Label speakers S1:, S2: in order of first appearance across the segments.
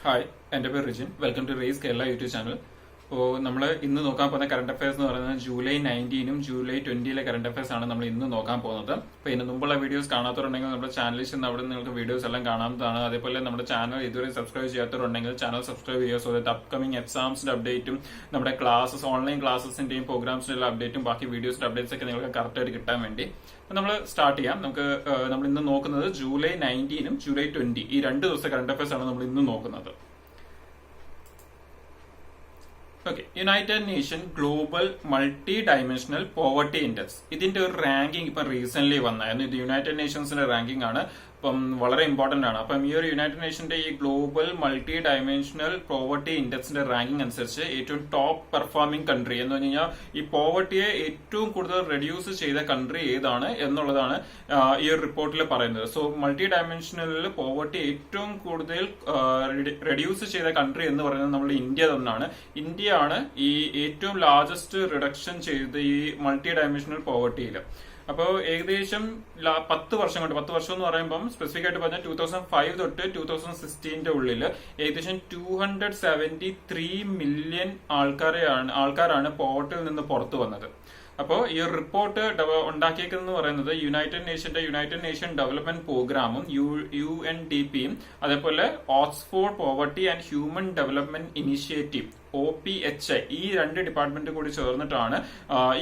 S1: Hi, എൻ്റെ പേര് Rijin. Welcome to race Kerala YouTube channel. അപ്പോൾ നമ്മൾ ഇന്ന് നോക്കാൻ പോകുന്ന കറണ്ട് അഫയേഴ്സ് എന്ന് പറയുന്നത് ജൂലൈ 19 ജൂലൈ 20 കറണ്ട് അഫയേഴ്സ് ആണ് നമ്മൾ ഇന്ന് നോക്കാൻ പോകുന്നത്. അപ്പോൾ ഇതിന് മുമ്പുള്ള വീഡിയോസ് കാണാത്തവരുണ്ടെങ്കിൽ നമ്മുടെ ചാനലിൽ ചെന്ന് അവിടെ നിങ്ങൾക്ക് വീഡിയോസ് എല്ലാം കാണാവുന്നതാണ്. അതേപോലെ നമ്മുടെ ചാനൽ ഇതുവരെ സബ്സ്ക്രൈബ് ചെയ്യാത്തവരുണ്ടെങ്കിൽ ചാനൽ സബ്സ്ക്രൈബ് ചെയ്യുക. സോ ദാറ്റ് അപ്കമിംഗ് എക്സാംസിന്റെ അപ്ഡേറ്റും നമ്മുടെ ക്ലാസ്സസ് ഓൺലൈൻ ക്ലാസ്സസിന്റെയും പ്രോഗ്രാംസിന്റെ അപ്ഡേറ്റും ബാക്കി വീഡിയോസിന്റെ അപ്ഡേറ്റ്സ് ഒക്കെ നിങ്ങൾക്ക് കറക്റ്റ് ആയിട്ട് കിട്ടാൻ വേണ്ടി നമ്മൾ സ്റ്റാർട്ട് ചെയ്യാം. നമ്മൾ ഇന്ന് നോക്കുന്നത് ജൂലൈ 19 ജൂലൈ 20 ഈ 2 ദിവസത്തെ കറണ്ട് അഫയേഴ്സ് ആണ് നമ്മൾ ഇന്ന് നോക്കുന്നത്. Okay, United nation global multi dimensional poverty index ഇതിന്റെ ഒരു റാങ്കിങ് ഇപ്പം റീസെന്റ് വന്നായിരുന്നു. ഇത് യുണൈറ്റഡ് നേഷൻസിന്റെ റാങ്കിങ് ആണ്. അപ്പം വളരെ ഇമ്പോർട്ടന്റ് ആണ്. അപ്പം ഈ ഒരു യുണൈറ്റഡ് നേഷന്റെ ഈ ഗ്ലോബൽ മൾട്ടി ഡയമെൻഷണൽ പോവർട്ടി ഇൻഡെക്സിന്റെ റാങ്കിങ് അനുസരിച്ച് ഏറ്റവും ടോപ്പ് പെർഫോമിംഗ് കൺട്രി എന്ന് പറഞ്ഞു കഴിഞ്ഞാൽ ഈ പോവർട്ടിയെ ഏറ്റവും കൂടുതൽ റെഡ്യൂസ് ചെയ്ത കൺട്രി ഏതാണ് എന്നുള്ളതാണ് ഈ ഒരു റിപ്പോർട്ടിൽ പറയുന്നത്. സോ മൾട്ടി ഡയമെൻഷണലിൽ പോവർട്ടി ഏറ്റവും കൂടുതൽ റെഡ്യൂസ് ചെയ്ത കൺട്രി എന്ന് പറയുന്നത് നമ്മുടെ ഇന്ത്യ തന്നെയാണ്. ഇന്ത്യ ആണ് ഈ ഏറ്റവും ലാർജസ്റ്റ് റിഡക്ഷൻ ചെയ്ത് ഈ മൾട്ടി ഡയമെൻഷണൽ പോവർട്ടിയിൽ. അപ്പോൾ ഏകദേശം 10 വർഷം കൊണ്ട്, 10 വർഷം എന്ന് പറയുമ്പോൾ സ്പെസിഫിക് ആയിട്ട് പറഞ്ഞാൽ 2005 തൊട്ട് 2016 ഉള്ളിൽ ഏകദേശം 273 മില്യൺ ആൾക്കാരാണ് പോവർട്ടിയിൽ നിന്ന് പുറത്തു വന്നത്. അപ്പോൾ ഈ ഒരു റിപ്പോർട്ട് ഉണ്ടാക്കിയേക്കുന്നത് പറയുന്നത് യുണൈറ്റഡ് നേഷൻ ഡെവലപ്മെന്റ് പ്രോഗ്രാമും UNDPയും അതേപോലെ Oxford poverty and human development initiative OPHI ഈ 2 ഡിപ്പാർട്ട്മെന്റ് കൂടി ചേർന്നിട്ടാണ്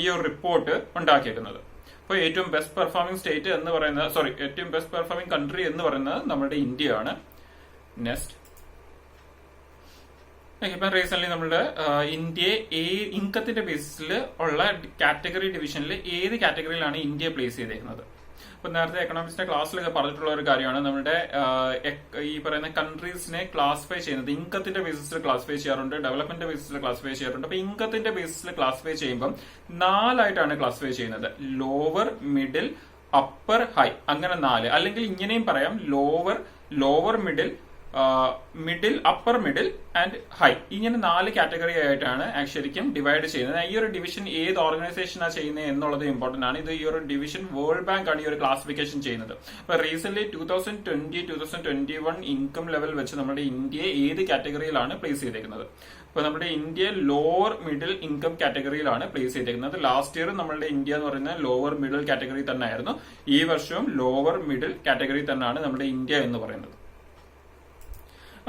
S1: ഈ ഒരു റിപ്പോർട്ട് ഉണ്ടാക്കിയേക്കുന്നത്. അപ്പോൾ ഏറ്റവും ബെസ്റ്റ് പെർഫോമിംഗ് സ്റ്റേറ്റ് എന്ന് പറയുന്നത് ഏറ്റവും ബെസ്റ്റ് പെർഫോമിംഗ് കൺട്രി എന്ന് പറയുന്നത് നമ്മുടെ ഇന്ത്യയാണ്. നെക്സ്റ്റ്, ഇപ്പം റീസെന്റ് നമ്മുടെ ഇന്ത്യയെ ഇൻകത്തിന്റെ ബേസിസിൽ ഉള്ള കാറ്റഗറി ഡിവിഷനിൽ ഏത് കാറ്റഗറിയിലാണ് ഇന്ത്യ പ്ലേസ് ചെയ്തേക്കുന്നത്? ഇപ്പൊ നേരത്തെ എക്കണോമിക്സിന്റെ ക്ലാസ്സിലൊക്കെ പറഞ്ഞിട്ടുള്ള ഒരു കാര്യമാണ് നമ്മുടെ ഈ പറയുന്ന കൺട്രീസിനെ ക്ലാസിഫൈ ചെയ്യുന്നത് ഇൻകത്തിന്റെ ബേസിസിൽ ക്ലാസിഫൈ ചെയ്യാറുണ്ട്, ഡെവലപ്മെന്റ് ബേസിസിൽ ക്ലാസിഫൈ ചെയ്യാറുണ്ട്. അപ്പൊ ഇൻകത്തിന്റെ ബേസിസിൽ ക്ലാസിഫൈ ചെയ്യുമ്പോൾ 4 ആയിട്ടാണ് ക്ലാസിഫൈ ചെയ്യുന്നത്. ലോവർ, മിഡിൽ, അപ്പർ, ഹൈ, അങ്ങനെ 4. അല്ലെങ്കിൽ ഇങ്ങനെയും പറയാം, lower middle, middle, upper middle and high, ഇങ്ങനെ 4 കാറ്റഗറി ആയിട്ടാണ് ശരിക്കും ഡിവൈഡ് ചെയ്യുന്നത്. ഈ ഒരു ഡിവിഷൻ ഏത് ഓർഗനൈസേഷനാണ് ചെയ്യുന്നത് എന്നുള്ളത് ഇമ്പോർട്ടന്റ് ആണ്. ഇത് ഈ ഒരു ഡിവിഷൻ വേൾഡ് ബാങ്ക് ആണ് ഈ ഒരു ക്ലാസിഫിക്കേഷൻ ചെയ്യുന്നത്. അപ്പൊ റീസെന്റ് 2020-2021 ഇൻകം ലെവൽ വെച്ച് നമ്മുടെ ഇന്ത്യ ഏത് കാറ്റഗറിയിലാണ് പ്ലേസ് ചെയ്തേക്കുന്നത്? അപ്പൊ നമ്മുടെ ഇന്ത്യ ലോവർ മിഡിൽ ഇൻകം കാറ്റഗറിയിലാണ് പ്ലേസ് ചെയ്തേക്കുന്നത്. ലാസ്റ്റ് ഇയർ നമ്മുടെ ഇന്ത്യ എന്ന് പറയുന്നത് ലോവർ മിഡിൽ കാറ്റഗറി തന്നെ ആയിരുന്നു. ഈ വർഷവും ലോവർ മിഡിൽ കാറ്റഗറി തന്നെയാണ് നമ്മുടെ ഇന്ത്യ എന്ന് പറയുന്നത്.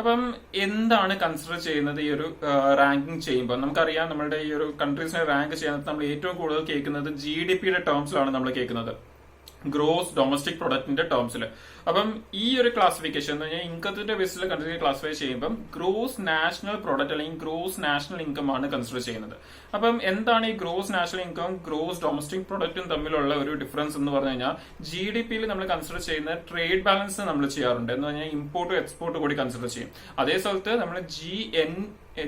S1: അപ്പം എന്താണ് കൺസിഡർ ചെയ്യുന്നത് ഈ ഒരു റാങ്കിങ് ചെയ്യുമ്പോൾ? നമുക്കറിയാം, നമ്മുടെ ഈ ഒരു കൺട്രീസിനെ റാങ്ക് ചെയ്യുന്നത് നമ്മൾ ഏറ്റവും കൂടുതൽ കേൾക്കുന്നത് GDPയുടെ ടേംസിലാണ് നമ്മൾ കേൾക്കുന്നത്, ഗ്രോസ് ഡൊമസ്റ്റിക് പ്രൊഡക്റ്റിന്റെ ടേംസിൽ. അപ്പം ഈ ഒരു ക്ലാസിഫിക്കേഷൻ എന്ന് പറഞ്ഞാൽ ഇൻകത്തിന്റെ ബേസിൽ കൺട്രി ക്ലാസിഫൈ ചെയ്യുമ്പോൾ ഗ്രോസ് നാഷണൽ പ്രൊഡക്റ്റ് അല്ലെങ്കിൽ ഗ്രോസ് നാഷണൽ ഇൻകം ആണ് കൺസിഡർ ചെയ്യുന്നത്. അപ്പം എന്താണ് ഈ gross national income gross domestic പ്രൊഡക്റ്റും തമ്മിലുള്ള ഒരു ഡിഫറൻസ് എന്ന് പറഞ്ഞു കഴിഞ്ഞാൽ GDPയിൽ നമ്മൾ കൺസിഡർ ചെയ്യുന്ന ട്രേഡ് ബാലൻസ് നമ്മൾ ചെയ്യാറുണ്ട്. എന്ന് പറഞ്ഞാൽ ഇമ്പോർട്ടും എക്സ്പോർട്ടും കൂടി കൺസിഡർ ചെയ്യും. അതേ സ്ഥലത്ത് നമ്മൾ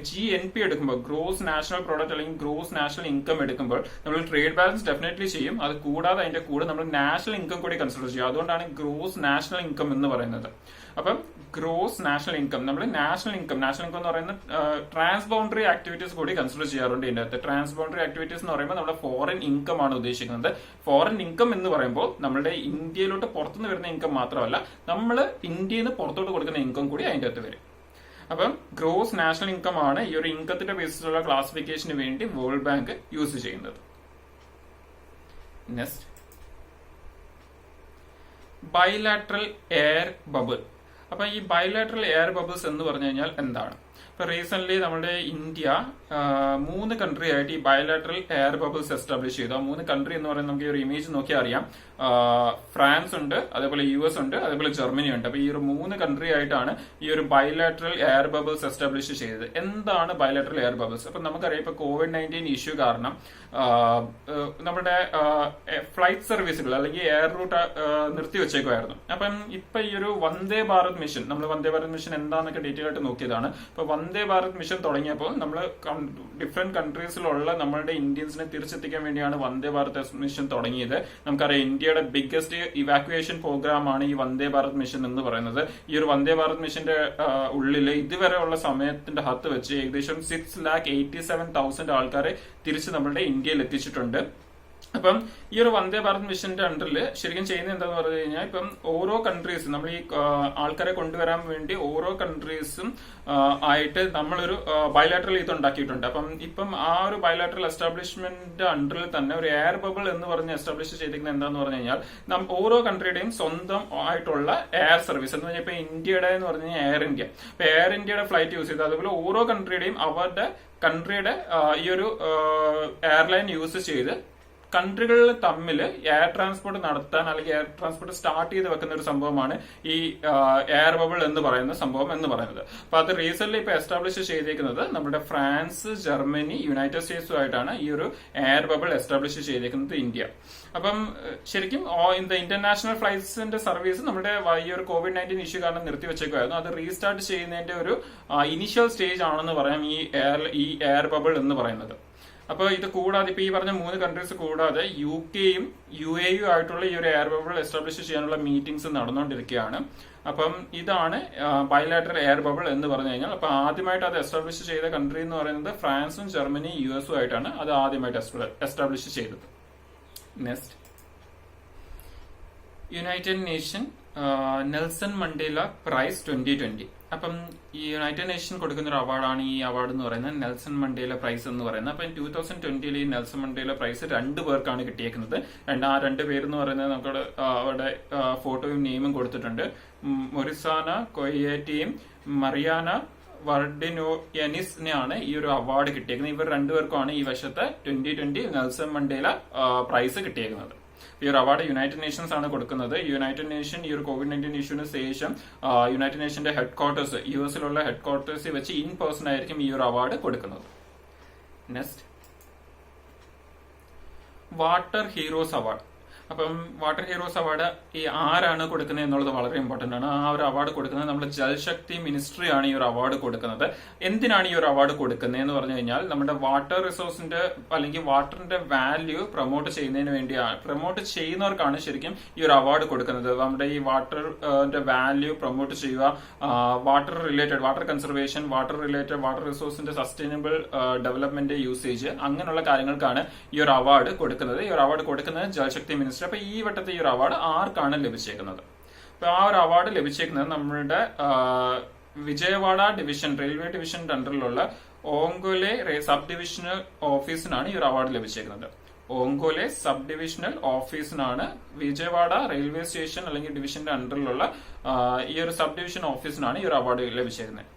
S1: GNP എടുക്കുമ്പോൾ ഗ്രോസ് നാഷണൽ പ്രോഡക്റ്റ് അല്ലെങ്കിൽ ഗ്രോസ് നാഷണൽ ഇൻകം എടുക്കുമ്പോൾ നമ്മൾ ട്രേഡ് ബാലൻസ് ഡെഫിനറ്റ്ലി ചെയ്യും. അത് കൂടാതെ അതിന്റെ കൂടെ നമ്മൾ നാഷണൽ ഇൻകം കൂടി കൺസിഡർ ചെയ്യും. അതുകൊണ്ടാണ് ഗ്രോസ് നാഷണൽ ഇൻകം എന്ന് പറയുന്നത്. അപ്പം ഗ്രോസ് നാഷണൽ ഇൻകം നമ്മൾ നാഷണൽ ഇൻകം എന്ന് പറയുന്നത് ട്രാൻസ് ബൗണ്ടറി ആക്ടിവിറ്റീസ് കൂടി കൺസിഡർ ചെയ്യാറുണ്ട്. ഇതിന്റെ അകത്ത് ട്രാൻസ് ബൗണ്ടറി ആക്ടിവിറ്റീസ് എന്ന് പറയുമ്പോൾ നമ്മുടെ ഫോറിൻ ഇൻകം ആണ് ഉദ്ദേശിക്കുന്നത്. ഫോറിൻ ഇൻകം എന്ന് പറയുമ്പോൾ നമ്മുടെ ഇന്ത്യയിലോട്ട് പുറത്തുനിന്ന് വരുന്ന ഇൻകം മാത്രമല്ല, നമ്മൾ ഇന്ത്യയിൽ നിന്ന് പുറത്തോട്ട് കൊടുക്കുന്ന ഇൻകം കൂടി അതിന്റെ അകത്ത് വരും. അപ്പം ഗ്രോസ് നാഷണൽ ഇൻകം ആണ് ഈ ഒരു ഇൻകത്തിന്റെ ബേസിലുള്ള ക്ലാസിഫിക്കേഷന് വേണ്ടി വേൾഡ് ബാങ്ക് യൂസ് ചെയ്യുന്നത്. Next, bilateral air bubble. അപ്പൊ ഈ ബൈലാറ്ററൽ എയർ ബബിൾസ് എന്ന് പറഞ്ഞു കഴിഞ്ഞാൽ എന്താണ്? ഇപ്പൊ റീസെന്റ് നമ്മുടെ ഇന്ത്യ 3 കൺട്രി ആയിട്ട് ഈ ബൈലാറ്ററൽ എയർ ബബിൾസ് എസ്റ്റാബ്ലിഷ് ചെയ്തു. ആ 3 കൺട്രി എന്ന് പറയുന്നത് നമുക്ക് ഈ ഒരു ഇമേജ് നോക്കിയാൽ അറിയാം. ഫ്രാൻസ് ഉണ്ട്, അതേപോലെ US ഉണ്ട്, അതേപോലെ ജർമ്മനി ഉണ്ട്. അപ്പൊ ഈ ഒരു 3 കൺട്രി ആയിട്ടാണ് ഈ ഒരു ബൈലാറ്ററൽ എയർ ബബിൾസ് എസ്റ്റാബ്ലിഷ് ചെയ്തത്. എന്താണ് ബൈലാറ്ററൽ എയർ ബബിൾസ്? അപ്പൊ നമുക്കറിയാം, ഇപ്പൊ COVID-19 ഇഷ്യൂ കാരണം നമ്മുടെ ഫ്ലൈറ്റ് സർവീസുകൾ അല്ലെങ്കിൽ എയർ റൂട്ട് നിർത്തിവെച്ചേക്കുമായിരുന്നു. അപ്പം ഇപ്പൊ ഈ ഒരു വന്ദേ ഭാരത് മിഷൻ, നമ്മൾ വന്ദേ ഭാരത് മിഷൻ എന്താണെന്നൊക്കെ ഡീറ്റെയിൽ ആയിട്ട് നോക്കിയതാണ്. ഇപ്പൊ വന്ദേ ഭാരത് മിഷൻ തുടങ്ങിയപ്പോൾ നമ്മൾ ഡിഫറെന്റ് കൺട്രീസിലുള്ള നമ്മുടെ ഇന്ത്യൻസിനെ തിരിച്ചെത്തിക്കാൻ വേണ്ടിയാണ് വന്ദേ ഭാരത് മിഷൻ തുടങ്ങിയത്. നമുക്കറിയാം, ഇന്ത്യയുടെ ബിഗ്ഗസ്റ്റ് ഇവാക്യുവേഷൻ പ്രോഗ്രാം ആണ് ഈ വന്ദേ ഭാരത് മിഷൻ എന്ന് പറയുന്നത്. ഈ ഒരു വന്ദേ ഭാരത് മിഷന്റെ ഉള്ളിൽ ഇതുവരെയുള്ള സമയത്തിന്റെ ഹത്ത് വെച്ച് ഏകദേശം 6,87,000 ആൾക്കാരെ തിരിച്ച് നമ്മുടെ ഇന്ത്യയിൽ എത്തിച്ചിട്ടുണ്ട്. അപ്പം ഈ ഒരു വന്ദേ ഭാരത് മിഷന്റെ അണ്ടറിൽ ശരിക്കും ചെയ്യുന്നത് എന്താന്ന് പറഞ്ഞു കഴിഞ്ഞാൽ ഇപ്പം ഓരോ കൺട്രീസും നമ്മൾ ഈ ആൾക്കാരെ കൊണ്ടുവരാൻ വേണ്ടി ഓരോ കൺട്രീസും ആയിട്ട് നമ്മളൊരു ബയലാറ്ററൽ ഇത് ഉണ്ടാക്കിയിട്ടുണ്ട്. അപ്പം ഇപ്പം ആ ഒരു ബയലാറ്ററൽ എസ്റ്റാബ്ലിഷ്മെന്റ് അണ്ടറിൽ തന്നെ ഒരു എയർ ബബിൾ എന്ന് പറഞ്ഞ് എസ്റ്റാബ്ലിഷ് ചെയ്തിരിക്കുന്നത് എന്താന്ന് പറഞ്ഞു കഴിഞ്ഞാൽ ഓരോ കൺട്രിയുടെയും സ്വന്തം ആയിട്ടുള്ള എയർ സർവീസ് എന്ന് പറഞ്ഞാൽ ഇപ്പൊ ഇന്ത്യയുടെ എന്ന് പറഞ്ഞു കഴിഞ്ഞാൽ എയർ ഇന്ത്യ, അപ്പൊ എയർ ഇന്ത്യയുടെ ഫ്ലൈറ്റ് യൂസ് ചെയ്ത് അതുപോലെ ഓരോ കൺട്രിയുടെയും അവരുടെ കൺട്രിയുടെ ഈ ഒരു എയർലൈൻ യൂസ് ചെയ്ത് കൺട്രികളിൽ തമ്മിൽ എയർ ട്രാൻസ്പോർട്ട് നടത്താൻ അല്ലെങ്കിൽ എയർ ട്രാൻസ്പോർട്ട് സ്റ്റാർട്ട് ചെയ്ത് വെക്കുന്ന ഒരു സംഭവമാണ് ഈ എയർ ബബിൾ എന്ന് പറയുന്ന സംഭവം എന്ന് പറയുന്നത്. അപ്പൊ അത് റീസെന്റ് ഇപ്പൊ എസ്റ്റാബ്ലിഷ് ചെയ്തേക്കുന്നത് നമ്മുടെ ഫ്രാൻസ്, ജർമ്മനി, യുണൈറ്റഡ് സ്റ്റേറ്റ്സുമായിട്ടാണ് ഈ ഒരു എയർ ബബിൾ എസ്റ്റാബ്ലിഷ് ചെയ്തേക്കുന്നത് ഇന്ത്യ. അപ്പം ശരിക്കും ഇന്റർനാഷണൽ ഫ്ലൈറ്റ്സിന്റെ സർവീസ് നമ്മുടെ ഈ ഒരു COVID-19 ഇഷ്യൂ കാരണം നിർത്തിവെച്ചേക്കുമായിരുന്നു. അത് റീസ്റ്റാർട്ട് ചെയ്യുന്നതിന്റെ ഒരു ഇനിഷ്യൽ സ്റ്റേജ് ആണെന്ന് പറയാം ഈ എയർ ബബിൾ എന്ന് പറയുന്നത്. അപ്പൊ ഇത് കൂടാതെ ഇപ്പൊ ഈ പറഞ്ഞ 3 കൺട്രീസ് കൂടാതെ UKയും UAEയും ആയിട്ടുള്ള ഈ ഒരു എയർ ബബിൾ എസ്റ്റാബ്ലിഷ് ചെയ്യാനുള്ള മീറ്റിംഗ്സ് നടന്നുകൊണ്ടിരിക്കുകയാണ്. അപ്പം ഇതാണ് ബയലാറ്ററൽ എയർ ബബിൾ എന്ന് പറഞ്ഞു കഴിഞ്ഞാൽ. അപ്പൊ ആദ്യമായിട്ട് അത് എസ്റ്റാബ്ലിഷ് ചെയ്ത കൺട്രി എന്ന് പറയുന്നത് ഫ്രാൻസും ജർമ്മനി US ആയിട്ടാണ് അത് ആദ്യമായിട്ട് എസ്റ്റാബ്ലിഷ് ചെയ്തത്. Next, United Nation Nelson Mandela prize 2020. അപ്പം ഈ യുണൈറ്റഡ് നേഷൻ കൊടുക്കുന്ന ഒരു അവാർഡാണ് ഈ അവാർഡ് എന്ന് പറയുന്നത് നെൽസൺ മണ്ടേല പ്രൈസ് എന്ന് പറയുന്നത്. അപ്പം 2020 ഈ നെൽസൺ മണ്ടേല പ്രൈസ് 2 പേർക്കാണ് കിട്ടിയേക്കുന്നത്. ആ 2 പേരെന്ന് പറയുന്നത് നമുക്ക് അവിടെ ഫോട്ടോയും നെയിമും കൊടുത്തിട്ടുണ്ട്. മൊറിസാന കൊയേറ്റിയും മറിയാന വർഡിനോയനിസിനെയാണ് ഈ ഒരു അവാർഡ് കിട്ടിയേക്കുന്നത്. ഇവർ 2 പേർക്കുമാണ് ഈ വർഷത്തെ 2020 നെൽസൺ മണ്ടേല പ്രൈസ് കിട്ടിയേക്കുന്നത്. ഈ ഒരു അവാർഡ് യുണൈറ്റഡ് നേഷൻസ് ആണ് കൊടുക്കുന്നത്. യുണൈറ്റഡ് നേഷൻ ഈ ഒരു COVID-19 ഇഷ്യൂവിന് ശേഷം യുണൈറ്റഡ് നേഷന്റെ ഹെഡ് ക്വാർട്ടേഴ്സ് US ഹെഡ് ക്വാർട്ടേഴ്സിൽ വെച്ച് ഇൻ പേഴ്സൺ ആയിരിക്കും ഈ ഒരു അവാർഡ് കൊടുക്കുന്നത്. Next, water heroes award. അപ്പം വാട്ടർ ഹീറോസ് അവാർഡ് ഈ ആരാണ് കൊടുക്കുന്നത് എന്നുള്ളത് വളരെ ഇമ്പോർട്ടന്റ് ആണ്. ആ ഒരു അവാർഡ് കൊടുക്കുന്നത് നമ്മുടെ ജൽശക്തി മിനിസ്ട്രി ആണ് ഈ ഒരു അവാർഡ് കൊടുക്കുന്നത്. എന്തിനാണ് ഈ ഒരു അവാർഡ് കൊടുക്കുന്നത് എന്ന് പറഞ്ഞു കഴിഞ്ഞാൽ നമ്മുടെ വാട്ടർ റിസോഴ്സിന്റെ അല്ലെങ്കിൽ വാട്ടറിന്റെ വാല്യൂ പ്രൊമോട്ട് ചെയ്യുന്നതിന് വേണ്ടിയാണ്, പ്രൊമോട്ട് ചെയ്യുന്നവർക്കാണ് ശരിക്കും ഈ ഒരു അവാർഡ് കൊടുക്കുന്നത്. നമ്മുടെ ഈ വാട്ടറിന്റെ വാല്യൂ പ്രൊമോട്ട് ചെയ്യുക, water related water conservation, water related water റിസോഴ്സിന്റെ സസ്റ്റൈനബിൾ ഡെവലപ്മെന്റ് യൂസേജ്, അങ്ങനെയുള്ള കാര്യങ്ങൾക്കാണ് ഈ ഒരു അവാർഡ് കൊടുക്കുന്നത്. ഈ ഒരു അവാർഡ് കൊടുക്കുന്നത് ജൽശക്തി മിനിസ്ട്രി. അപ്പൊ ഈ വട്ടത്തെ ഈ ഒരു അവാർഡ് ആർക്കാണ് ലഭിച്ചേക്കുന്നത്? അപ്പൊ ആ ഒരു അവാർഡ് ലഭിച്ചേക്കുന്നത് നമ്മുടെ വിജയവാഡ ഡിവിഷൻ, റെയിൽവേ ഡിവിഷന്റെ അണ്ടറിലുള്ള ഓങ്കോലെ സബ് ഡിവിഷണൽ ഓഫീസിനാണ് ഈ ഒരു അവാർഡ് ലഭിച്ചേക്കുന്നത്. ഓങ്കോലെ സബ് ഡിവിഷണൽ ഓഫീസിനാണ് വിജയവാഡ റെയിൽവേ സ്റ്റേഷൻ അല്ലെങ്കിൽ ഡിവിഷന്റെ അണ്ടറിലുള്ള ഈ ഒരു സബ് ഡിവിഷൻ ഓഫീസിനാണ് ഈ ഒരു അവാർഡ് ലഭിച്ചേക്കുന്നത്.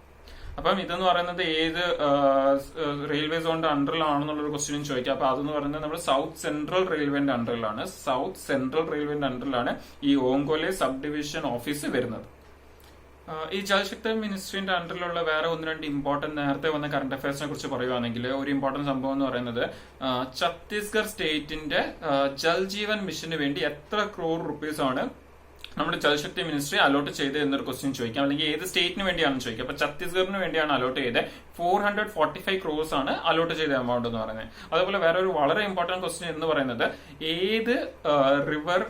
S1: അപ്പം ഇതെന്ന് പറയുന്നത് ഏത് റെയിൽവേ സോണിന്റെ അണ്ടറിലാണെന്നുള്ളൊരു ക്വസ്റ്റ്യനും ചോദിക്കാം. അപ്പൊ അതെന്ന് പറയുന്നത് നമ്മൾ സൗത്ത് സെൻട്രൽ റെയിൽവേന്റെ അണ്ടറിലാണ്. സൗത്ത് സെൻട്രൽ റെയിൽവേന്റെ അണ്ടറിലാണ് ഈ ഓങ്കോലെ സബ് ഡിവിഷൻ ഓഫീസ് വരുന്നത്. ഈ ജൽശക്തി മിനിസ്ട്രിന്റെ അണ്ടറിലുള്ള വേറെ 1-2 ഇമ്പോർട്ടന്റ് നേരത്തെ വന്ന കറന്റ് അഫയേഴ്സിനെ കുറിച്ച് പറയുകയാണെങ്കിൽ ഒരു ഇമ്പോർട്ടന്റ് സംഭവം എന്ന് പറയുന്നത് ഛത്തീസ്ഗഡ് സ്റ്റേറ്റിന്റെ ജൽജീവൻ മിഷന് വേണ്ടി എത്ര ക്രോർ റുപ്പീസ് ആണ് നമ്മുടെ ജൽശക്തി മിനിസ്ട്രി അലോട്ട് ചെയ്ത് എന്നൊരു ക്വസ്റ്റ്യൻ ചോദിക്കാം, അല്ലെങ്കിൽ ഏത് സ്റ്റേറ്റിന് വേണ്ടിയാണെന്ന് ചോദിക്കാം. അപ്പൊ ഛത്തീസ്ഗഡിന് വേണ്ടിയാണ് അലോട്ട് ചെയ്തത്. 445 crores ആണ് അലോട്ട് ചെയ്ത എമൗണ്ട് എന്ന് പറയുന്നത്. അതുപോലെ വേറെ ഒരു വളരെ ഇമ്പോർട്ടന്റ് ക്വസ്റ്റ്യൻ എന്ന് പറയുന്നത് ഏത് റിവർ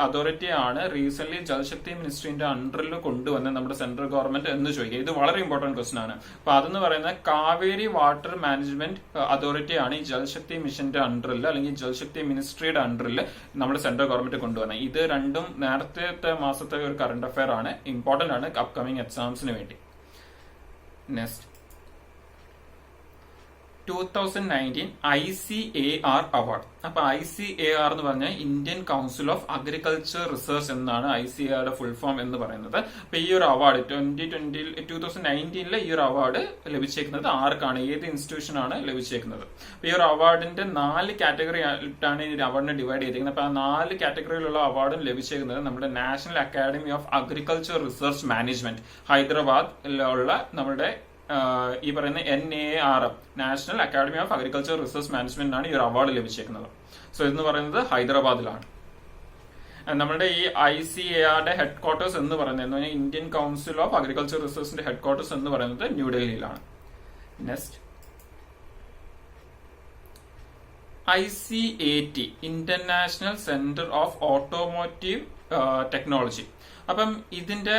S1: അതോറിറ്റി ആണ് റീസെന്റ് ജൽശക്തി മിനിസ്ട്രിന്റെ അണ്ടറിൽ കൊണ്ടുവന്ന് നമ്മുടെ സെൻട്രൽ ഗവൺമെന്റ് എന്ന് ചോദിക്കുക. ഇത് വളരെ ഇമ്പോർട്ടന്റ് ക്വസ്റ്റ്യൻ ആണ്. അപ്പൊ അതെന്ന് പറയുന്നത് കാവേരി വാട്ടർ മാനേജ്മെന്റ് അതോറിറ്റി ആണ് ഈ ജൽശക്തി മിഷന്റെ അണ്ടറിൽ അല്ലെങ്കിൽ ജൽശക്തി മിനിസ്ട്രിയുടെ അണ്ടറിൽ നമ്മുടെ സെൻട്രൽ ഗവൺമെന്റ് കൊണ്ടുവന്നത്. ഇത് രണ്ടും നേരത്തെ മാസത്തെ ഒരു കറന്റ് അഫയർ ആണ്, ഇമ്പോർട്ടന്റ് ആണ് അപ്കമിങ് എക്സാംസിന് വേണ്ടി. Next, 2019 ICAR award. അപ്പൊ ICAR എന്ന് പറഞ്ഞാൽ Indian council of agriculture research എന്നാണ് ICARയുടെ ഫുൾ ഫോം എന്ന് പറയുന്നത്. അപ്പൊ ഈ ഒരു അവാർഡ് 2019 ഈ ഒരു അവാർഡ് ലഭിച്ചേക്കുന്നത് ആർക്കാണ്, ഏത് ഇൻസ്റ്റിറ്റ്യൂഷൻ ആണ് ലഭിച്ചേക്കുന്നത്? അപ്പൊ ഈ ഒരു അവാർഡിന്റെ 4 കാറ്റഗറി ആയിട്ടാണ് ഈ അവാർഡിനെ ഡിവൈഡ് ചെയ്തിരിക്കുന്നത്. അപ്പൊ ആ 4 കാറ്റഗറിയിലുള്ള അവാർഡും ലഭിച്ചേക്കുന്നത് നമ്മുടെ national academy of agriculture research management ഹൈദരാബാദിലുള്ള നമ്മുടെ ഈ പറയുന്ന NARM national academy of agriculture research മാനേജ്മെന്റിനാണ് ഈ ഒരു അവാർഡ് ലഭിച്ചേക്കുന്നത്. സോ ഇതെന്ന് പറയുന്നത് ഹൈദരാബാദിലാണ്. നമ്മുടെ ഈ ICARയുടെ ഹെഡ് ക്വാർട്ടേഴ്സ് എന്ന് പറയുന്നത് ഇന്ത്യൻ കൗൺസിൽ ഓഫ് അഗ്രികൾച്ചർ റിസർച്ചിന്റെ ഹെഡ് ക്വാർട്ടേഴ്സ് എന്ന് പറയുന്നത് ന്യൂഡൽഹിയിലാണ്. Next, ICAT international centre of automotive technology. അപ്പം ഇതിന്റെ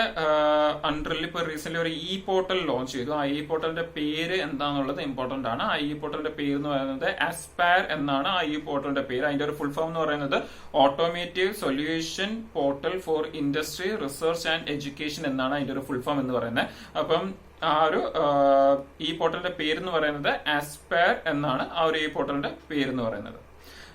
S1: അണ്ടറിൽ ഇപ്പൊ റീസെന്റ് ഒരു ഇ പോർട്ടൽ ലോഞ്ച് ചെയ്തു. ആ ഇ പോർട്ടലിന്റെ പേര് എന്താണെന്നുള്ളത് ഇമ്പോർട്ടന്റ് ആണ്. ആ ഇ പോർട്ടലിന്റെ പേര് എന്ന് പറയുന്നത് ആസ്പയർ എന്നാണ്. ആ ഇ പോർട്ടലിന്റെ പേര്, അതിന്റെ ഒരു ഫുൾ ഫോം എന്ന് പറയുന്നത് automotive solution portal four industry research and education എന്നാണ് അതിന്റെ ഒരു ഫുൾ ഫോം എന്ന് പറയുന്നത്. അപ്പം ആ ഒരു ഈ പോർട്ടലിന്റെ പേരെന്ന് പറയുന്നത് ആസ്പയർ എന്നാണ്. ആ ഒരു ഈ പോർട്ടലിന്റെ പേരെന്ന് പറയുന്നത്.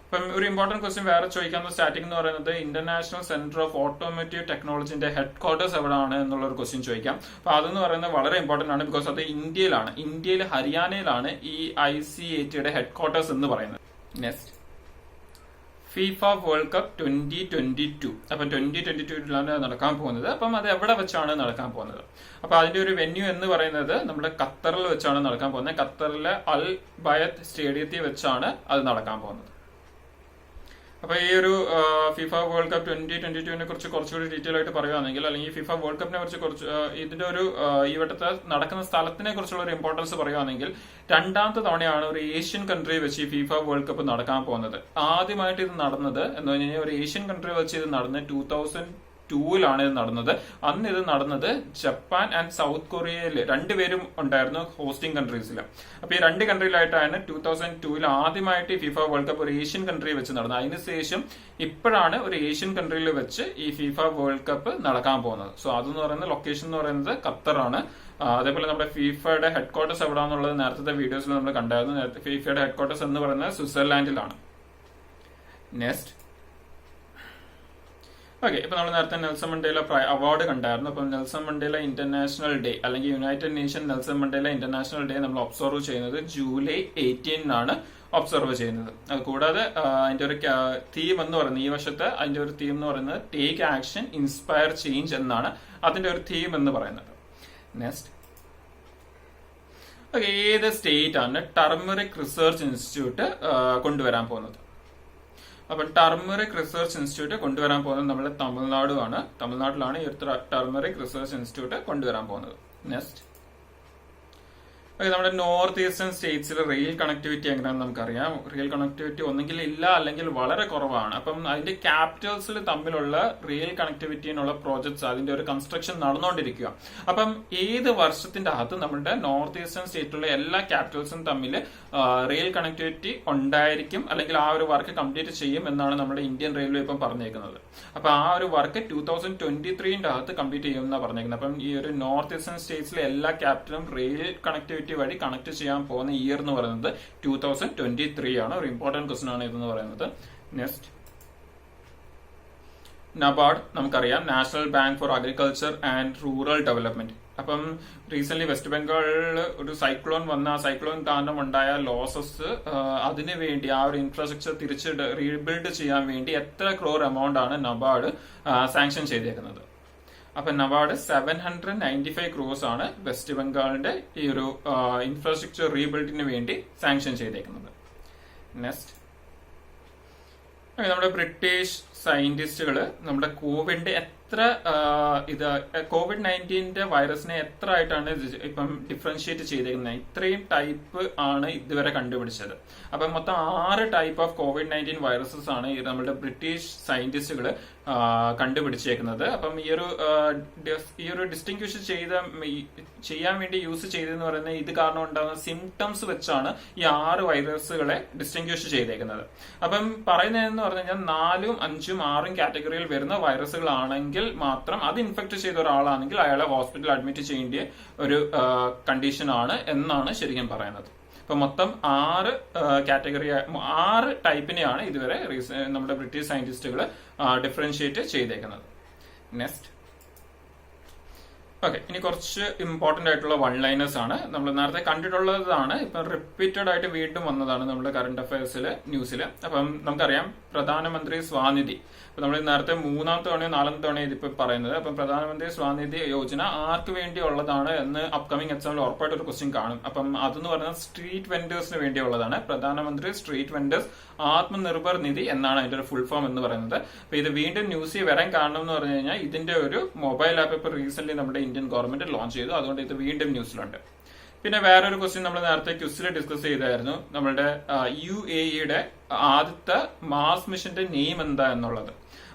S1: അപ്പം ഒരു ഇമ്പോർട്ടന്റ് ക്വസ്റ്റ്യൻ വേറെ ചോദിക്കാവുന്ന സ്റ്റാർട്ടിംഗ് എന്ന് പറയുന്നത് ഇന്റർനാഷണൽ സെന്റർ ഓഫ് ഓട്ടോമോട്ടീവ് ടെക്നോളജിന്റെ ഹെഡ് ക്വാർട്ടേഴ്സ് എവിടെയാണ് എന്നുള്ള ഒരു ക്വസ്റ്റ്യൻ ചോദിക്കാം. അപ്പൊ അതെന്ന് പറയുന്നത് വളരെ ഇമ്പോർട്ടന്റ് ആണ്. ബിക്കോസ് അത് ഇന്ത്യയിൽ ഹരിയാനയിലാണ് ഈ ICAT ഹെഡ് ക്വാർട്ടേഴ്സ് എന്ന് പറയുന്നത്. Next, FIFA world cup 2022. അപ്പം 2022 നടക്കാൻ പോകുന്നത്. അപ്പം അത് എവിടെ വെച്ചാണ് നടക്കാൻ പോകുന്നത്? അപ്പൊ അതിന്റെ ഒരു വെന്യൂ എന്ന് പറയുന്നത് നമ്മുടെ ഖത്തറിൽ വെച്ചാണ് നടക്കാൻ പോകുന്നത്. ഖത്തറിലെ അൽ ബയത്ത് സ്റ്റേഡിയത്തിൽ വെച്ചാണ് അത് നടക്കാൻ പോകുന്നത്. അപ്പൊ ഈ ഒരു ഫിഫ വേൾഡ് കപ്പ് 2022 കുറിച്ച് കുറച്ചുകൂടി ഡീറ്റെയിൽ ആയിട്ട് പറയുകയാണെങ്കിൽ, അല്ലെങ്കിൽ ഫിഫ വേൾഡ് കപ്പിനെ കുറിച്ച് കുറച്ച് ഇതിന്റെ ഒരു ഈ വട്ടത്തെ നടക്കുന്ന സ്ഥലത്തിനെ കുറിച്ചുള്ള ഒരു ഇമ്പോർട്ടൻസ് പറയുകയാണെങ്കിൽ, രണ്ടാമത്തെ തവണയാണ് ഒരു ഏഷ്യൻ കൺട്രി വെച്ച് ഈ ഫിഫ വേൾഡ് കപ്പ് നടക്കാൻ പോകുന്നത്. ആദ്യമായിട്ട് ഇത് നടന്നത് എന്ന് പറഞ്ഞു കഴിഞ്ഞാൽ ഒരു ഏഷ്യൻ കൺട്രി വെച്ച് ഇത് നടന്നത് 2002 ഇത് നടന്നത്. അന്ന് ഇത് നടന്നത് ജപ്പാൻ ആൻഡ് സൗത്ത് കൊറിയയിൽ രണ്ടുപേരും ഉണ്ടായിരുന്നു ഹോസ്റ്റിംഗ് കൺട്രീസിൽ. അപ്പൊ ഈ രണ്ട് കൺട്രിയിലായിട്ടാണ് 2002 ആദ്യമായിട്ട് ഫിഫ വേൾഡ് കപ്പ് ഒരു ഏഷ്യൻ കൺട്രി വെച്ച് നടന്നത്. അതിനുശേഷം ഇപ്പോഴാണ് ഒരു ഏഷ്യൻ കൺട്രിയിൽ വെച്ച് ഈ ഫിഫ വേൾഡ് കപ്പ് നടക്കാൻ പോകുന്നത്. സോ അതെന്ന് പറയുന്ന ലൊക്കേഷൻ എന്ന് പറയുന്നത് ഖത്തറാണ്. അതേപോലെ നമ്മുടെ ഫിഫയുടെ ഹെഡ് ക്വാർട്ടേഴ്സ് എവിടെയാണെന്നുള്ളത് നേരത്തെ വീഡിയോസിൽ നമ്മൾ കണ്ടായിരുന്നു. ഫിഫയുടെ ഹെഡ് ക്വാർട്ടേഴ്സ് എന്ന് പറയുന്നത് സ്വിറ്റ്സർലാൻഡിലാണ്. നെക്സ്റ്റ്, ഓക്കെ, ഇപ്പൊ നമ്മൾ നേരത്തെ നെൽസൺ മണ്ടേല അവാർഡ് കണ്ടായിരുന്നു. അപ്പം നെൽസൺ മണ്ടേല ഇന്റർനാഷണൽ ഡേ അല്ലെങ്കിൽ United Nation Nelson Mandela international day നമ്മൾ ഒബ്സർവ് ചെയ്യുന്നത് ജൂലൈ 18 ഒബ്സർവ് ചെയ്യുന്നത്. അത് കൂടാതെ അതിന്റെ ഒരു തീം എന്ന് പറയുന്നത്, ഈ വർഷത്തെ അതിന്റെ ഒരു തീം എന്ന് പറയുന്നത് ടേക്ക് ആക്ഷൻ ഇൻസ്പയർ ചേഞ്ച് എന്നാണ് അതിന്റെ ഒരു തീം എന്ന് പറയുന്നത്. നെക്സ്റ്റ്, ഓക്കെ, ഏത് സ്റ്റേറ്റ് ആണ് ടർമറിക് റിസർച്ച് ഇൻസ്റ്റിറ്റ്യൂട്ട് കൊണ്ടുവരാൻ പോകുന്നത്? അപ്പം ടർമറിക് റിസർച്ച് ഇൻസ്റ്റിറ്റ്യൂട്ട് കൊണ്ടുവരാൻ പോകുന്നത് നമ്മുടെ തമിഴ്നാട്ടിലാണ് ഈ ടർമറിക് റിസർച്ച് ഇൻസ്റ്റിറ്റ്യൂട്ട് കൊണ്ടുവരാൻ പോകുന്നത്. നെക്സ്റ്റ്, നമ്മുടെ നോർത്ത് ഈസ്റ്റേൺ സ്റ്റേറ്റ്സിൽ റെയിൽ കണക്ടിവിറ്റി എങ്ങനെയാണെന്ന് നമുക്കറിയാം. റെയിൽ കണക്ടിവിറ്റി ഒന്നെങ്കിൽ ഇല്ല അല്ലെങ്കിൽ വളരെ കുറവാണ്. അപ്പം അതിന്റെ ക്യാപിറ്റൽസിൽ തമ്മിലുള്ള റെയിൽ കണക്ടിവിറ്റിനുള്ള പ്രോജക്ട്സ് അതിന്റെ ഒരു കൺസ്ട്രക്ഷൻ നടന്നുകൊണ്ടിരിക്കുക. അപ്പം ഏത് വർഷത്തിന്റെ അകത്ത് നമ്മുടെ നോർത്ത് ഈസ്റ്റേൺ സ്റ്റേറ്റിലുള്ള എല്ലാ ക്യാപിറ്റൽസും തമ്മിൽ റെയിൽ കണക്ടിവിറ്റി ഉണ്ടായിരിക്കും, അല്ലെങ്കിൽ ആ ഒരു വർക്ക് കംപ്ലീറ്റ് ചെയ്യും എന്നാണ് നമ്മുടെ ഇന്ത്യൻ റെയിൽവേ ഇപ്പം പറഞ്ഞേക്കുന്നത്. അപ്പൊ ആ ഒരു വർക്ക് 2023 അകത്ത് കംപ്ലീറ്റ് ചെയ്യുമെന്നാണ് പറഞ്ഞേക്കുന്നത്. അപ്പം ഈ ഒരു നോർത്ത് ഈസ്റ്റേൺ സ്റ്റേറ്റ്സിലെ എല്ലാ ക്യാപിറ്റലും റെയിൽ കണക്ടിവിറ്റി വഴി കണക്ട് ചെയ്യാൻ പോകുന്ന ഇയർ എന്ന് പറയുന്നത് 2023 ആണ്. ഒരു ഇമ്പോർട്ടന്റ് ക്വസ്റ്റൻ ആണ് ഇതെന്ന് പറയുന്നത്. നെക്സ്റ്റ്, നബാർഡ് നമുക്കറിയാം, national bank for agriculture and rural development. അപ്പം റീസെന്റ് വെസ്റ്റ് ബംഗാളിൽ ഒരു സൈക്ലോൺ വന്ന ആ സൈക്ലോൺ കാരണം ഉണ്ടായ ലോസസ് അതിനു വേണ്ടി ആ ഒരു ഇൻഫ്രാസ്ട്രക്ചർ തിരിച്ച് റീബിൽഡ് ചെയ്യാൻ വേണ്ടി എത്ര ക്രോർ എമൗണ്ട് ആണ് നബാർഡ് സാങ്ഷൻ ചെയ്തേക്കുന്നത്? അപ്പൊ നബാർഡ് 795 ക്രോസ് ആണ് വെസ്റ്റ് ബംഗാളിന്റെ ഈ ഒരു ഇൻഫ്രാസ്ട്രക്ചർ റീബിൽഡിന് വേണ്ടി സാങ്ഷൻ ചെയ്തേക്കുന്നത്. നെക്സ്റ്റ്, നമ്മുടെ ബ്രിട്ടീഷ് സയന്റിസ്റ്റുകൾ നമ്മുടെ കോവിഡ്-19 വൈറസിനെ എത്ര ആയിട്ടാണ് ഇപ്പം ഡിഫറൻഷിയേറ്റ് ചെയ്തേക്കുന്നത്? ഇത്രയും ടൈപ്പ് ആണ് ഇതുവരെ കണ്ടുപിടിച്ചത്. അപ്പം മൊത്തം 6 ടൈപ്പ് ഓഫ് കോവിഡ്-19 വൈറസസ് ആണ് നമ്മുടെ ബ്രിട്ടീഷ് സയന്റിസ്റ്റുകൾ കണ്ടുപിടിച്ചേക്കുന്നത്. അപ്പം ഈ ഒരു ഡിസ്റ്റിങ്ക്വിഷ് ചെയ്യാൻ വേണ്ടി യൂസ് ചെയ്തതെന്ന് പറയുന്നത് ഇത് കാരണം ഉണ്ടാകുന്ന സിംറ്റംസ് വെച്ചാണ് ഈ 6 വൈറസുകളെ ഡിസ്റ്റിങ്ക്വിഷ് ചെയ്തേക്കുന്നത്. അപ്പം പറയുന്നതെന്ന് പറഞ്ഞു കഴിഞ്ഞാൽ 4, 5, 6 കാറ്റഗറിയിൽ വരുന്ന വൈറസുകളാണെങ്കിൽ മാത്രം അത് ഇൻഫെക്ട് ചെയ്ത ഒരാളാണെങ്കിൽ അയാളെ ഹോസ്പിറ്റലിൽ അഡ്മിറ്റ് ചെയ്യേണ്ട ഒരു കണ്ടീഷൻ ആണ് എന്നാണ് ശരിക്കും പറയുന്നത്. അപ്പൊ മൊത്തം 6 ടൈപ്പിനെയാണ് ഇതുവരെ നമ്മുടെ ബ്രിട്ടീഷ് സയന്റിസ്റ്റുകൾ ഡിഫറൻഷിയേറ്റ് ചെയ്തേക്കുന്നത്. നെക്സ്റ്റ്, ഓക്കെ, ഇനി കുറച്ച് ഇമ്പോർട്ടന്റ് ആയിട്ടുള്ള വൺ ലൈനേഴ്സ് ആണ്. നമ്മൾ നേരത്തെ കണ്ടിട്ടുള്ളതാണ്, ഇപ്പൊ റിപ്പീറ്റഡ് ആയിട്ട് വീണ്ടും വന്നതാണ് നമ്മുടെ കറന്റ് അഫയേഴ്സിൽ ന്യൂസിൽ. അപ്പം നമുക്കറിയാം പ്രധാനമന്ത്രി സ്വാനിധി. അപ്പൊ നമ്മൾ നേരത്തെ 3-ാമത്തെ തവണയോ 4-ാമത്തെ തവണയോ ഇതിപ്പോ പറയുന്നത്. അപ്പം പ്രധാനമന്ത്രി സ്വാനിധി യോജന ആർക്ക് വേണ്ടിയുള്ളതാണ് എന്ന് അപ്കമിംഗ് എക്സാമിൽ ഉറപ്പായിട്ട് ഒരു ക്വസ്റ്റ്യൻ കാണും. അപ്പം അതെന്ന് പറയുന്നത് സ്ട്രീറ്റ് വെൻഡേഴ്സിന് വേണ്ടിയുള്ളതാണ്. പ്രധാനമന്ത്രി സ്ട്രീറ്റ് വെൻഡേഴ്സ് ആത്മനിർഭർ നിധി എന്നാണ് അതിന്റെ ഒരു ഫുൾ ഫോം എന്ന് പറയുന്നത്. അപ്പൊ ഇത് വീണ്ടും ന്യൂസിൽ വരാൻ കാരണം എന്ന് പറഞ്ഞു കഴിഞ്ഞാൽ ഇതിന്റെ ഒരു മൊബൈൽ ആപ്പ് ഇപ്പൊ റീസെന്റ് നമ്മുടെ ഇന്ത്യൻ ഗവൺമെന്റ് ലോഞ്ച് ചെയ്തു. അതുകൊണ്ട് ഇത് വീണ്ടും ന്യൂസിലുണ്ട്. പിന്നെ വേറൊരു ക്വസ്റ്റ്യൻ നമ്മൾ നേരത്തെ ക്വിസിൽ ഡിസ്കസ് ചെയ്തായിരുന്നു, നമ്മുടെ UAE-യുടെ ആദ്യത്തെ മാസ് മിഷന്റെ നെയിം എന്താ എന്നുള്ളത്.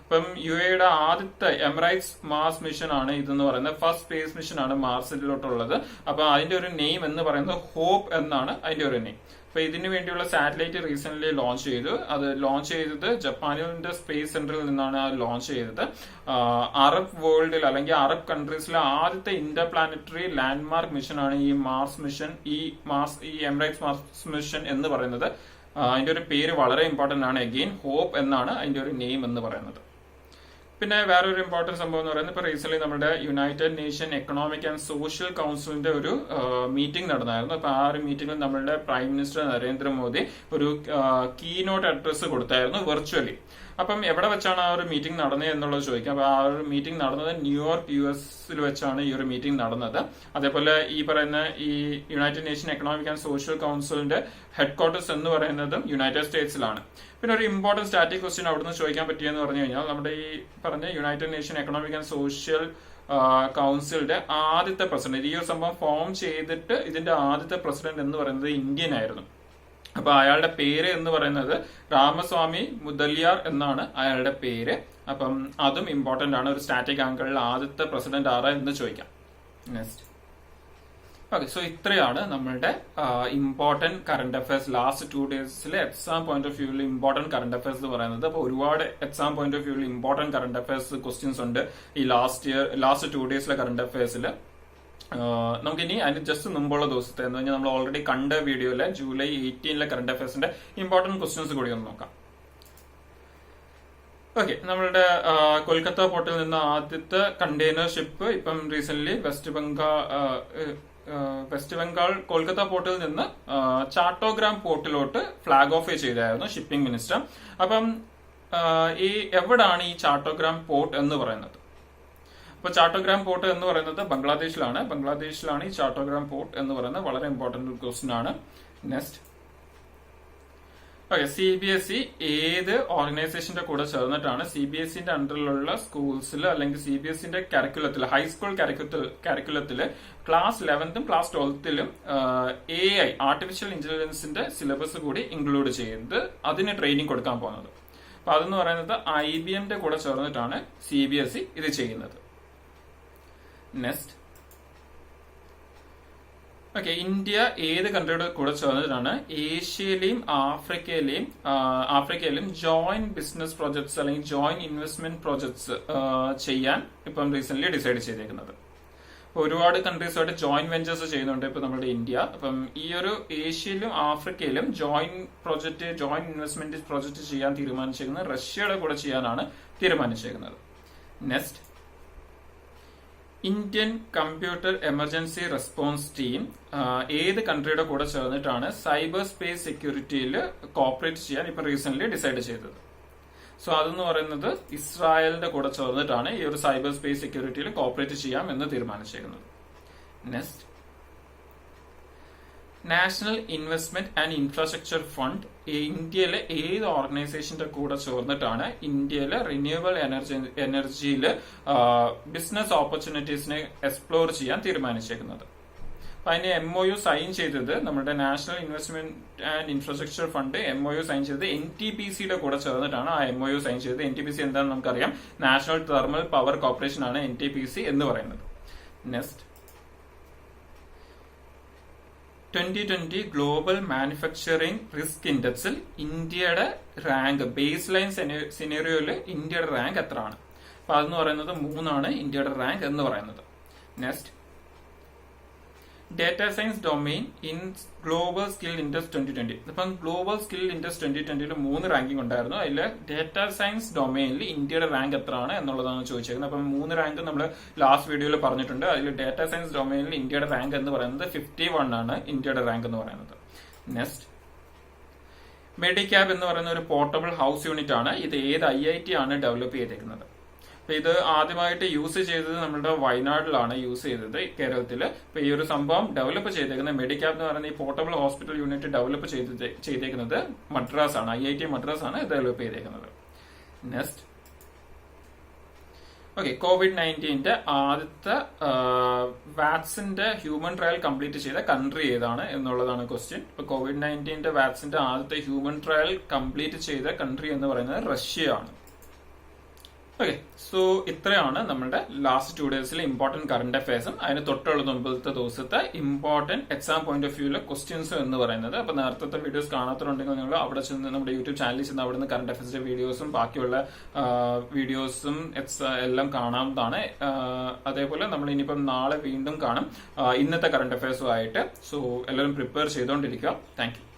S1: ഇപ്പം UAE ആദ്യത്തെ എമിറേറ്റ്സ് മാർസ് മിഷൻ ആണ് ഇതെന്ന് പറയുന്നത്. ഫസ്റ്റ് സ്പേസ് മിഷൻ ആണ് മാർസിലോട്ടുള്ളത്. അപ്പൊ അതിന്റെ ഒരു നെയിം എന്ന് പറയുന്നത് ഹോപ്പ് എന്നാണ് അതിന്റെ ഒരു നെയിം. അപ്പൊ ഇതിനു വേണ്ടിയുള്ള സാറ്റലൈറ്റ് റീസെന്റ് ലോഞ്ച് ചെയ്തു. അത് ലോഞ്ച് ചെയ്തത് ജപ്പാനിന്റെ സ്പേസ് സെന്ററിൽ നിന്നാണ് അത് ലോഞ്ച് ചെയ്തത്. അറബ് വേൾഡിൽ അല്ലെങ്കിൽ അറബ് കൺട്രീസിലെ ആദ്യത്തെ ഇന്റർപ്ലാനറ്ററി ലാൻഡ്മാർക്ക് മിഷൻ ആണ് ഈ മാർസ് മിഷൻ, ഈ എമിറേറ്റ്സ് മാർസ് മിഷൻ എന്ന് പറയുന്നത്. അതിന്റെ ഒരു പേര് വളരെ ഇമ്പോർട്ടന്റ് ആണ്. അഗെയിൻ ഹോപ്പ് എന്നാണ് അതിന്റെ ഒരു നെയിം എന്ന് പറയുന്നത്. പിന്നെ വേറൊരു ഇമ്പോർട്ടന്റ് സംഭവം എന്ന് പറയുന്നത് ഇപ്പൊ റീസെന്റ് നമ്മുടെ United nation economic and social കൗൺസിലിന്റെ ഒരു മീറ്റിംഗ് നടന്നായിരുന്നു. അപ്പൊ ആ ഒരു മീറ്റിംഗിൽ നമ്മളുടെ പ്രൈം മിനിസ്റ്റർ നരേന്ദ്രമോദി ഒരു കീനോട്ട് അഡ്രസ് കൊടുത്തായിരുന്നു വെർച്വലി. അപ്പം എവിടെ വെച്ചാണ് ആ ഒരു മീറ്റിംഗ് നടന്നത് എന്നുള്ളത് ചോദിക്കാം. അപ്പൊ ആ ഒരു മീറ്റിംഗ് നടന്നത് ന്യൂയോർക്ക് US വെച്ചാണ് ഈ ഒരു മീറ്റിംഗ് നടന്നത്. അതേപോലെ ഈ പറയുന്ന ഈ United nation economic and social കൗൺസിലിന്റെ ഹെഡ്ക്വാർട്ടേഴ്സ് എന്ന് പറയുന്നതും യുണൈറ്റഡ് സ്റ്റേറ്റ്സിലാണ്. പിന്നെ ഒരു ഇമ്പോർട്ടന്റ് സ്റ്റാറ്റിക് ക്വസ്റ്റ്യൻ അവിടുന്ന് ചോദിക്കാൻ പറ്റിയെന്ന് പറഞ്ഞു കഴിഞ്ഞാൽ നമ്മുടെ ഈ പറഞ്ഞ United nation economic and social കൗൺസിലിന്റെ ആദ്യത്തെ പ്രസിഡന്റ്, ഈ ഒരു സംഭവം ഫോം ചെയ്തിട്ട് ഇതിന്റെ ആദ്യത്തെ പ്രസിഡന്റ് എന്ന് പറയുന്നത് ഇന്ത്യൻ ആയിരുന്നു. അപ്പൊ അയാളുടെ പേര് എന്ന് പറയുന്നത് രാമസ്വാമി മുദലിയാർ എന്നാണ് അയാളുടെ പേര്. അപ്പം അതും ഇമ്പോർട്ടന്റ് ആണ്. ഒരു സ്റ്റാറ്റിക് ആംഗിളിൽ ആദ്യത്തെ പ്രസിഡന്റ് ആരാ എന്ന് ചോദിക്കാം. നെക്സ്റ്റ്. ഓക്കെ, സോ ഇത്രയാണ് നമ്മളുടെ ഇമ്പോർട്ടന്റ് കറന്റ് അഫയേഴ്സ്. ലാസ്റ്റ് 2 ഡേയ്സിലെ എക്സാം പോയിന്റ് ഓഫ് വ്യൂവിൽ ഇമ്പോർട്ടന്റ് കറന്റ് അഫയേഴ്സ് എന്ന് പറയുന്നത്. അപ്പൊ ഒരുപാട് എക്സാം പോയിന്റ് ഓഫ് വ്യൂവിൽ ഇമ്പോർട്ടന്റ് കറന്റ് അഫയേഴ്സ് ക്വസ്റ്റ്യൻസ് ഉണ്ട് ഈ ലാസ്റ്റ് 2 ഡേയ്സിലെ കറന്റ് അഫയേഴ്സിൽ. നമുക്കിനി അതിന് ജസ്റ്റ് മുമ്പുള്ള ദിവസത്തെ എന്ന് പറഞ്ഞാൽ നമ്മൾ ഓൾറെഡി കണ്ട വീഡിയോയിലെ ജൂലൈ 18 കറന്റ് അഫയേഴ്സിന്റെ ഇമ്പോർട്ടന്റ് ക്വസ്റ്റ്യൻസ് കൂടി ഒന്ന് നോക്കാം. ഓക്കെ, നമ്മളുടെ കൊൽക്കത്ത പോർട്ടിൽ നിന്ന് ആദ്യത്തെ കണ്ടെയ്നർ ഷിപ്പ് ഇപ്പം റീസെന്റ് വെസ്റ്റ് ബംഗാൾ കൊൽക്കത്ത പോർട്ടിൽ നിന്ന് ചാട്ടോഗ്രാം പോർട്ടിലോട്ട് ഫ്ലാഗ് ഓഫ് ചെയ്തായിരുന്നു ഷിപ്പിംഗ് മിനിസ്റ്റർ. അപ്പം ഈ എവിടാണ് ഈ ചാട്ടോഗ്രാം പോർട്ട് എന്ന് പറയുന്നത്? അപ്പൊ ചാട്ടോഗ്രാം പോർട്ട് എന്ന് പറയുന്നത് ബംഗ്ലാദേശിലാണ് ഈ ചാട്ടോഗ്രാം പോർട്ട് എന്ന് പറയുന്നത്. വളരെ ഇമ്പോർട്ടന്റ് ക്വസ്റ്റ്യൻ ആണ്. നെക്സ്റ്റ്. ഓക്കെ, CBSE ഏത് ഓർഗനൈസേഷന്റെ കൂടെ ചേർന്നിട്ടാണ് CBSEന്റെ അണ്ടറിലുള്ള സ്കൂൾസിൽ അല്ലെങ്കിൽ CBSEന്റെ കരിക്കുലത്തിൽ, ഹൈസ്കൂൾ കരിക്കുലത്തിൽ class 11th class 12th AI artificial ഇന്റലിജൻസിന്റെ സിലബസ് കൂടി ഇൻക്ലൂഡ് ചെയ്ത് അതിന് ട്രെയിനിങ് കൊടുക്കാൻ പോകുന്നത്. അപ്പൊ അതെന്ന് പറയുന്നത് IBMന്റെ കൂടെ ചേർന്നിട്ടാണ് CBSE ഇത് ചെയ്യുന്നത്. നെക്സ്റ്റ്. ഓക്കെ, ഇന്ത്യ ഏത് കൺട്രിയുടെ കൂടെ ചേർന്നിട്ടാണ് ഏഷ്യയിലെയും ആഫ്രിക്കയിലെയും ജോയിന്റ് ബിസിനസ് പ്രോജക്ട്സ് അല്ലെങ്കിൽ ജോയിന്റ് ഇൻവെസ്റ്റ്മെന്റ് പ്രോജക്ട്സ് ചെയ്യാൻ ഇപ്പം റീസെന്റ് ഡിസൈഡ് ചെയ്തേക്കുന്നത്? ഒരുപാട് കൺട്രീസുമായിട്ട് ജോയിന്റ് വെഞ്ചേഴ്സ് ചെയ്യുന്നുണ്ട് ഇപ്പൊ നമ്മുടെ ഇന്ത്യ. അപ്പം ഈ ഒരു ഏഷ്യയിലും ആഫ്രിക്കയിലും ജോയിന്റ് ഇൻവെസ്റ്റ്മെന്റ് പ്രോജക്ട് ചെയ്യാൻ തീരുമാനിച്ചേക്കുന്നത് റഷ്യയുടെ കൂടെ ചെയ്യാനാണ് തീരുമാനിച്ചേക്കുന്നത്. Next. Indian computer emergency response team ഏത് കൺട്രിയുടെ കൂടെ ചേർന്നിട്ടാണ് സൈബർ സ്പേസ് സെക്യൂരിറ്റിയിൽ കോപ്പറേറ്റ് ചെയ്യാൻ ഇപ്പൊ റീസെന്റ് ഡിസൈഡ് ചെയ്തത്? സോ അതെന്ന് പറയുന്നത് ഇസ്രായേലിന്റെ കൂടെ ചേർന്നിട്ടാണ് ഈ ഒരു സൈബർ സ്പേസ് സെക്യൂരിറ്റിയിൽ കോപ്പറേറ്റ് ചെയ്യാം എന്ന് തീരുമാനിച്ചിരിക്കുന്നത്. Next. National investment and infrastructure fund ഇന്ത്യയിലെ ഏത് ഓർഗനൈസേഷന്റെ കൂടെ ചേർന്നിട്ടാണ് ഇന്ത്യയിലെ റിന്യൂവബിൾ എനർജിയിൽ ബിസിനസ് ഓപ്പർച്യൂണിറ്റീസിനെ എക്സ്പ്ലോർ ചെയ്യാൻ തീരുമാനിച്ചേക്കുന്നത്? അപ്പൊ അതിന് MOU സൈൻ ചെയ്തത് നമ്മുടെ national investment and infrastructure fund MOU sign ചെയ്തത് NTPCയുടെ കൂടെ ചേർന്നിട്ടാണ് ആ MOU സൈൻ ചെയ്തത്. NTPC എന്താണെന്ന് നമുക്കറിയാം, നാഷണൽ തെർമൽ പവർ കോർപ്പറേഷൻ ആണ് NTPC എന്ന് പറയുന്നത്. നെക്സ്റ്റ്. 2020 ഗ്ലോബൽ മാനുഫാക്ചറിംഗ് റിസ്ക് ഇൻഡെക്സിൽ ഇന്ത്യയുടെ റാങ്ക് ബേസ് ലൈൻ സിനേറിയോയില് ഇന്ത്യയുടെ റാങ്ക് എത്രയാണ്? അപ്പൊ അതെന്ന് പറയുന്നത് 3 ഇന്ത്യയുടെ റാങ്ക് എന്ന് പറയുന്നത്. Next. Data science domain in global skill index 2020. ഇപ്പം ഗ്ലോബൽ സ്കിൽ ഇൻഡെക്സ് 2020 3 റാങ്കിങ് ഉണ്ടായിരുന്നു. അതിൽ ഡേറ്റ സയൻസ് ഡൊമെയിനിൽ ഇന്ത്യയുടെ റാങ്ക് എത്രയാണ് എന്നുള്ളതാണ് ചോദിച്ചിരിക്കുന്നത്. അപ്പം 3 റാങ്ക് നമ്മൾ ലാസ്റ്റ് വീഡിയോയിൽ പറഞ്ഞിട്ടുണ്ട്. അതിൽ ഡേറ്റ സയൻസ് ഡൊമെയിനിൽ ഇന്ത്യയുടെ റാങ്ക് എന്ന് പറയുന്നത് 51 ആണ് ഇന്ത്യയുടെ റാങ്ക് എന്ന് പറയുന്നത്. നെക്സ്റ്റ്. മെഡിക്യാബ് എന്ന് പറയുന്ന ഒരു പോർട്ടബിൾ ഹൗസ് യൂണിറ്റ് ആണ്. ഇത് ഏത് IIT ആണ് ഡെവലപ്പ് ചെയ്തേക്കുന്നത്? അപ്പൊ ഇത് ആദ്യമായിട്ട് യൂസ് ചെയ്തത് നമ്മുടെ വയനാട്ടിലാണ് യൂസ് ചെയ്തത്, കേരളത്തില്. അപ്പൊ ഈ ഒരു സംഭവം ഡെവലപ്പ് ചെയ്തേക്കുന്നത് മെഡിക്യാബ് എന്ന് പറയുന്ന ഈ പോർട്ടബിൾ ഹോസ്പിറ്റൽ യൂണിറ്റ് ഡെവലപ്പ് ചെയ്തേക്കുന്നത് മദ്രാസ് ആണ്, IIT മദ്രാസ് ആണ് ഡെവലപ്പ് ചെയ്തേക്കുന്നത്. നെക്സ്റ്റ്. ഓക്കെ, COVID-19 ആദ്യത്തെ വാക്സിന്റെ ഹ്യൂമൻ ട്രയൽ കംപ്ലീറ്റ് ചെയ്ത കൺട്രി ഏതാണ് എന്നുള്ളതാണ് ക്വസ്റ്റ്യൻ. ഇപ്പൊ COVID-19 വാക്സിന്റെ ആദ്യത്തെ ഹ്യൂമൻ ട്രയൽ കംപ്ലീറ്റ് ചെയ്ത കൺട്രി എന്ന് പറയുന്നത് റഷ്യ ആണ്. ഓക്കെ, സോ ഇത്രയാണ് നമ്മുടെ ലാസ്റ്റ് 2 ഡേയ്സിലെ ഇമ്പോർട്ടന്റ് കറണ്ട് അഫയേഴ്സും അതിന് തൊട്ടുള്ള മുമ്പത്തെ ദിവസത്തെ ഇമ്പോർട്ടന്റ് എക്സാം പോയിന്റ് ഓഫ് വ്യൂലെ ക്വസ്റ്റ്യൻസും എന്ന് പറയുന്നത്. അപ്പൊ നേരത്തെ വീഡിയോസ് കാണാത്തതുണ്ടെങ്കിൽ നിങ്ങൾ അവിടെ ചെന്ന് നമ്മുടെ യൂട്യൂബ് ചാനലിൽ ചെന്ന് അവിടെ നിന്ന് കറണ്ട് അഫയേഴ്സിന്റെ വീഡിയോസും ബാക്കിയുള്ള വീഡിയോസും എല്ലാം കാണാവുന്നതാണ്. അതേപോലെ നമ്മൾ ഇനിയിപ്പം നാളെ വീണ്ടും കാണും ഇന്നത്തെ കറണ്ട് അഫയേഴ്സും ആയിട്ട്. സോ എല്ലാവരും പ്രിപ്പയർ ചെയ്തുകൊണ്ടിരിക്കുക. Thank you.